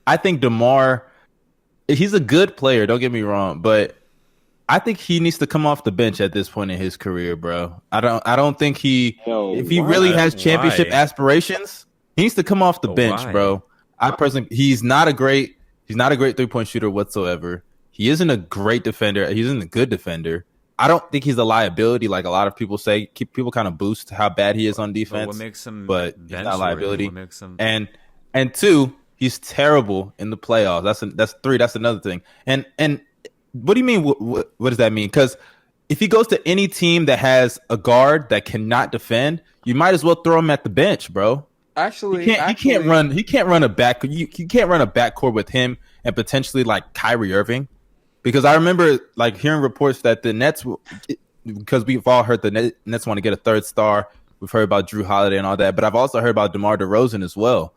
I think DeMar, he's a good player. Don't get me wrong, but I think he needs to come off the bench at this point in his career, bro. I don't think Yo, if he what? really has championship Why? aspirations, he needs to come off the But bench, why? bro. I personally, he's not a great 3-point shooter whatsoever. He isn't a great defender. He isn't a good defender. I don't think he's a liability like a lot of people say. People kind of boost how bad he is on But defense, what makes him but he's bench not a liability. What makes him? And two, he's terrible in the playoffs. That's three. That's another thing. And what do you mean? What does that mean? Because if he goes to any team that has a guard that cannot defend, you might as well throw him at the bench, bro. Actually, He can't run a back. You can't run a backcourt with him and potentially like Kyrie Irving, because I remember like hearing reports that the Nets, because we've all heard the Nets want to get a third star. We've heard about Drew Holiday and all that, but I've also heard about Demar Derozan as well.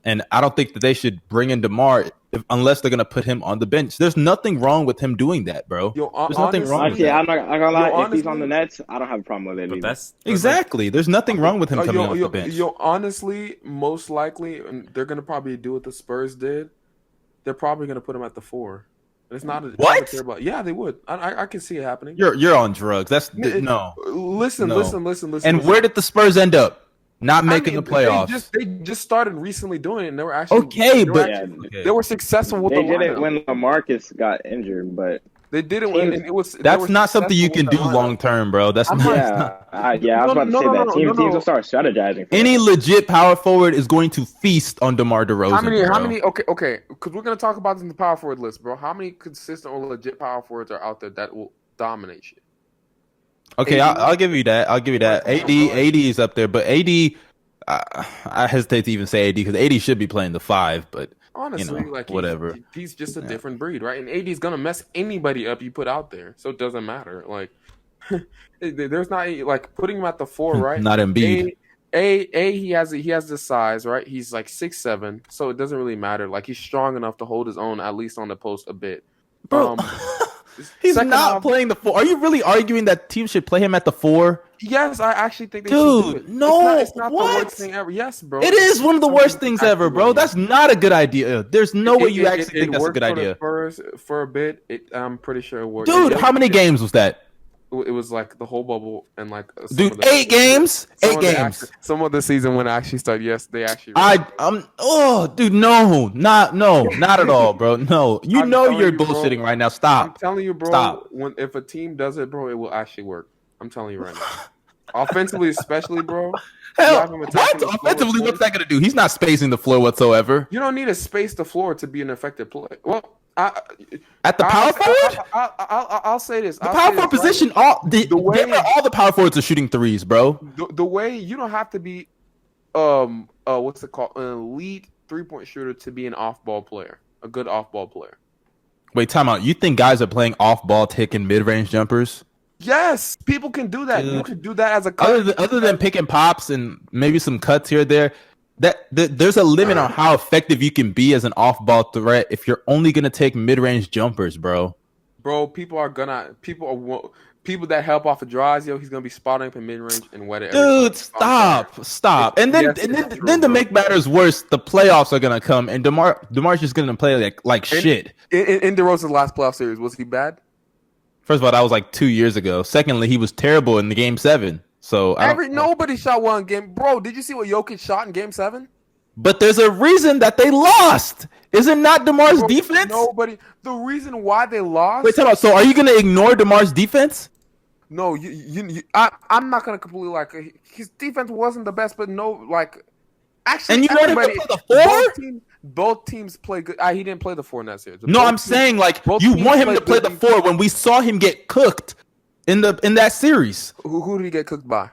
And I don't think that they should bring in DeMar unless they're going to put him on the bench. There's nothing wrong with him doing that, bro. There's nothing wrong with Actually, that. I'm not gonna lie. Yo, If he's on the Nets, I don't have a problem with it. But Either. that's Exactly. There's nothing wrong with him coming off the bench. Honestly, most likely, and they're gonna probably do what the Spurs did. They're probably gonna put him at the 4. And it's not What? Yeah, they would. I can see it happening. You're on drugs. No. Listen. And where did the Spurs end up? Not making the playoffs. They just started recently doing it, and they were actually they were successful with They the did it lineup. when LaMarcus got injured, but They did it when and it was. That's not something you can do long term, bro. That's not. I was about to say that. Teams will start strategizing. For Any that. legit power forward is going to feast on DeMar DeRozan. How many? Okay. Because we're gonna talk about this in the power forward list, bro. How many consistent or legit power forwards are out there that will dominate shit? Okay, I'll give you that. AD is up there, but AD, I hesitate to even say AD because AD should be playing the 5, but Honestly, whatever. He's just a different breed, right? And AD's gonna mess anybody up you put out there, so it doesn't matter. Like, there's not like putting him at the 4, right? Not Embiid. He has the size, right? He's like 6'7", so it doesn't really matter. Like he's strong enough to hold his own at least on the post a bit. Bro, he's not playing the 4. Are you really arguing that teams should play him at the 4? Yes, I actually think they should do it. No, it's not the worst thing ever. Yes, bro. It is one of the worst things ever, bro. That's not a good idea. There's no way you actually think that's a good idea. For a bit, I'm pretty sure it worked. Dude, how many games was that? It was like the whole bubble and like 8 games. 8 games. Some of the season when I actually started. Yes, they actually. Dude, not at all, bro. No, you're bullshitting right now. Stop. I'm telling you, bro. Stop. If a team does it, bro, it will actually work. I'm telling you right now. Offensively, especially, bro. Hell, offensively, what's that gonna do? He's not spacing the floor whatsoever. You don't need to space the floor to be an effective player. Well, at the power forward, I'll say this: the power forward position, all the power forwards are shooting threes, bro. The way you don't have to be, what's it called, an elite 3-point shooter to be an off-ball player, a good off-ball player. Wait, time out. You think guys are playing off-ball, taking mid-range jumpers? Yes, people can do that. Dude. You can do that as a cut. Other than picking pops and maybe some cuts here or there. There's a limit on how effective you can be as an off-ball threat if you're only gonna take mid-range jumpers, bro. Bro, people that help off of draws, he's gonna be spotting up in mid-range and wet it. Dude, stop. And then to make matters worse, the playoffs are gonna come, and DeMar's just gonna play like shit. In DeRozan's last playoff series, was he bad? First of all, that was like 2 years ago. Secondly, he was terrible in the Game 7. So nobody shot one game. Bro, did you see what Jokic shot in Game 7? But there's a reason that they lost. Is it not DeMar's defense? Nobody. The reason why they lost. Wait, tell me. So are you gonna ignore DeMar's defense? No, I'm not gonna completely his defense wasn't the best, but actually, and you want him to play the 4? Both teams play good. He didn't play the 4 in that series. No, I'm saying you want him to play the 4 when we saw him get cooked in that series. Who did he get cooked by?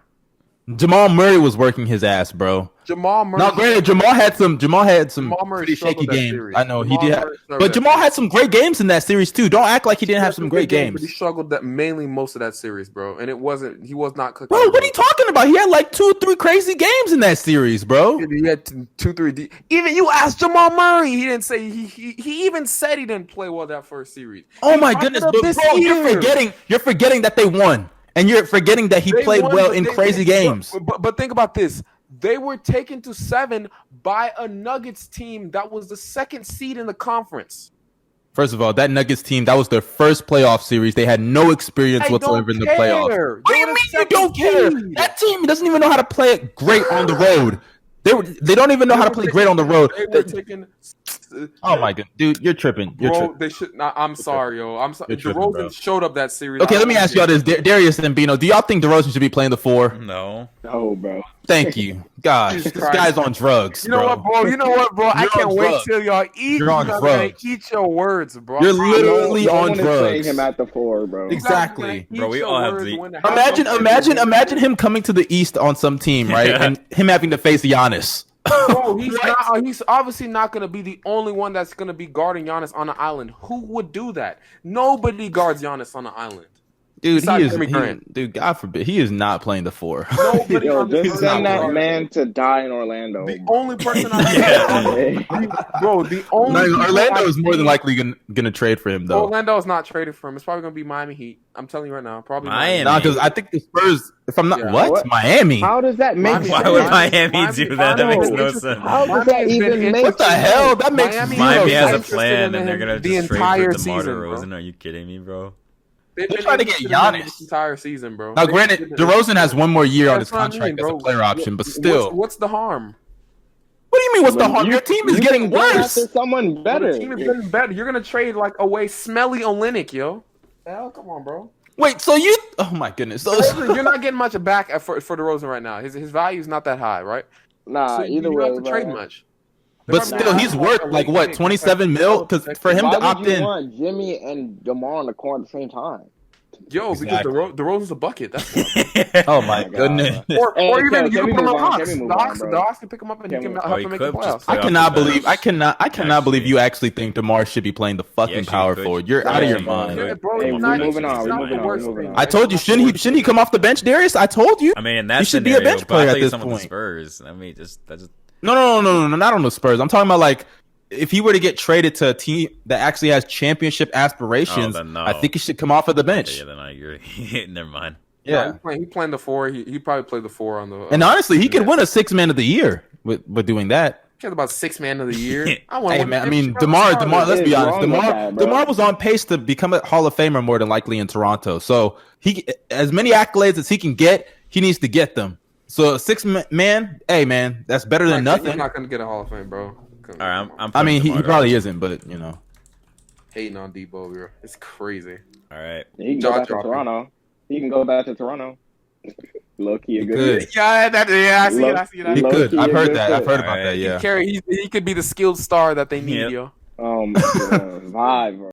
Jamal Murray was working his ass, bro. Jamal Murray. Now, granted, Jamal had some pretty shaky games. I know he did, but Jamal had some great games in that series too. Don't act like he didn't have some great games. But he struggled mainly most of that series, bro. And he was not cooking. Bro, what are you talking about? He had like 2-3 crazy games in that series, bro. He had 2-3. Even you asked Jamal Murray, he didn't say he even said he didn't play well that first series. Oh my goodness, but bro, you're forgetting that they won. And you're forgetting that he played well in crazy games. But think about this. They were taken to 7 by a Nuggets team that was the 2nd seed in the conference. First of all, that Nuggets team, that was their first playoff series. They had no experience whatsoever in the playoffs. What do you mean you don't care? That team doesn't even know how to play it great on the road. They don't even know how to play great on the road. Oh my god, dude, you're tripping. They should. I'm sorry, yo. I'm sorry. DeRozan showed up that series. Okay, let me ask y'all this: Darius and Bino, do y'all think DeRozan should be playing the 4? No, bro. Thank you. Gosh, this guy's on drugs. You know what, bro? I can't wait till y'all eat. You're on drugs. Eat your words, bro. You're literally on drugs. Him at the 4, bro. Exactly, bro. We all have the. Imagine him coming to the East on some team, right, and him having to face Giannis. Bro, he's obviously not going to be the only one that's going to be guarding Giannis on the island. Who would do that? Nobody guards Giannis on the island. Dude, dude, God forbid, he is not playing the 4. Nobody just send that man to die in Orlando. The only person bro, the only Orlando is more than likely gonna trade for him, though. Orlando is not traded for him. It's probably gonna be Miami Heat. I'm telling you right now, probably Miami. No, because I think the Spurs. If I'm not Miami. How does that make sense? Why would Miami do that? That makes no sense. How does that even make What the hell? That makes Miami has a plan, and they're gonna the just entire trade for DeMar season. DeRozan. Are you kidding me, bro? They're trying to get Giannis this entire season, bro. Now, granted, DeRozan has one more year on his contract as a player option, but still. What's the harm? What do you mean? What's the harm? Your team is getting worse. Someone better. The team is getting better. You're gonna trade like away smelly Olynyk, yo. Hell, come on, bro. Wait, so you? Oh my goodness! So, you're not getting much back for DeRozan right now. His value is not that high, right? Nah, so either you way, don't have to trade much. But still, he's worth like what, 27 mil? Because for him to opt in, want Jimmy and DeMar on the court at the same time. Yo, because DeRozan's a bucket. That's oh my goodness. Or even you can put him on Hawks. The Hawks can pick him up and he can help him make the playoffs. I cannot believe you actually think DeMar should be playing the fucking power forward. You're out of your mind. We're moving on. I told you, shouldn't he come off the bench, Darius? I told you. I mean, that's he should be a bench player at this point. Spurs. I mean, just no, not on the Spurs. I'm talking about like. If he were to get traded to a team that actually has championship aspirations, I think he should come off of the bench. Yeah, then I agree. Never mind. Yeah, he playing the 4. He probably played the 4 on the. And honestly, he could win a 6 man of the year with doing that. Cares about 6 man of the year. Hey man, I mean Demar. Let's be honest. Demar was on pace to become a Hall of Famer more than likely in Toronto. So he, as many accolades as he can get, he needs to get them. So 6 man, hey man, that's better than nothing. He's not gonna get a Hall of Fame, bro. All right, I mean, he probably isn't, but you know, hating on Debo, bro. It's crazy. All right, he can go back to Toronto. He can go back to Toronto. Low key, a good. Yeah, I see it. He could. I've heard that. I've heard about that. Yeah, he could be the skilled star that they need, yo. Vibe, bro.